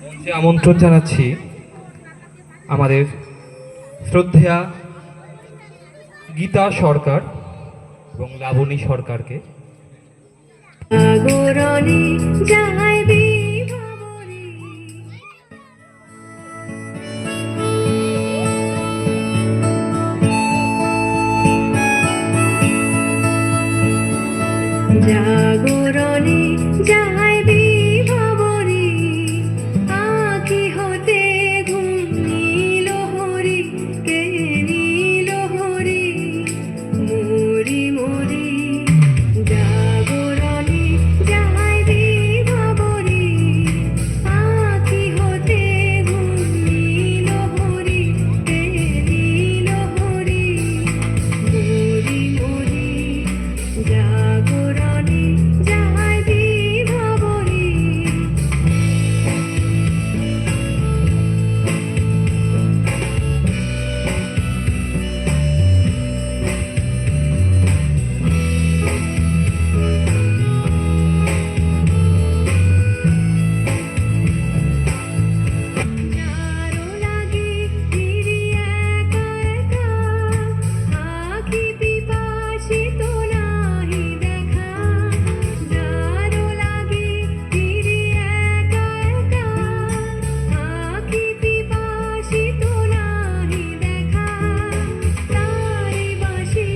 মঞ্চে আমন্ত্রণ জানাচ্ছি আমাদের শ্রদ্ধেয়া গীতা সরকার এবং লাবণী সরকারকে। জাগরণে যাহাই বিভাবরী, আঁখি হতে ঘুম নীল হরি, কে নীল হরি মরি মরি। জাগরণে যাহাই বিভাবরী, আঁখি হতে ঘুম নীল হরি, কে নীল হরি মরি মরি। জাগরণে যাহাই বিভাবরী, যারো লাগে ফিরি একা একা, আঁখি পিপাসিত নাহি দেখা। যারো লাগে ফিরি একা একা, আঁখি পিপাসিত নাহি দেখা। তারি বাঁশি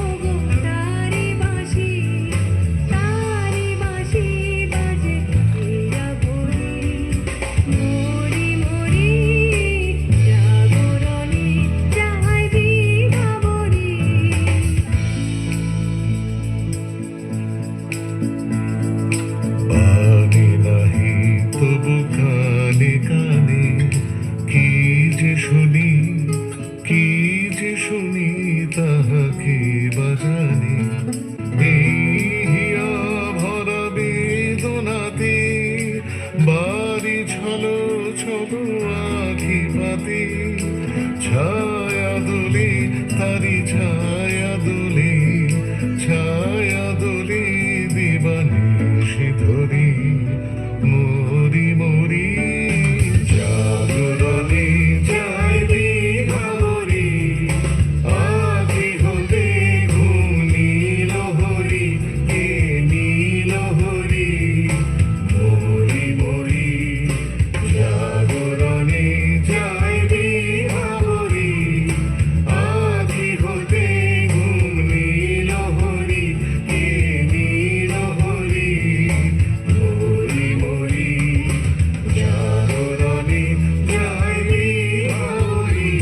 ওগো তারি বাঁশি, তারি বাঁশি বাজে হীরা ভরি মরি মরি। জাগরণে যাহাই বিভাবরী, বাণী নাহি তবু কানে কানে, কি যে শুনি কি যে শুনি তাহাকে বাজানে। এই হিয়া ভরা বেদনাতে বাড়ি ছলো ছলো আখি পাতে। ছায়া দোলে তারি ছায়া দোলে, ছায়া দোলে দিবানিশি ধরি মরি মরি। জাগরণে যাই বিভাবরী, আঁখি হতে ঘুম নীল হরি, কে নীল হরি মরি মরি। জাগরণে যাই বিভাবরী, আঁখি হতে ঘুম নীল হরি, কে নীল হরি মরি মরি। জাগরণে যাই বিভাবরী,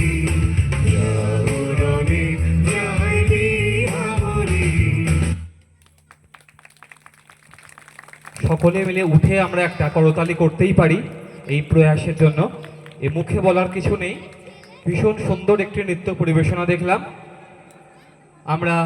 জাগরণে যাই বিভাবরী। সকলে মিলে উঠে আমরা একটা করতালি করতেই পারি এই প্রয়াসের জন্য। এ মুখে বলার কিছু নেই। ভীষণ সুন্দর একটি নৃত্য পরিবেশনা দেখলাম আমরা।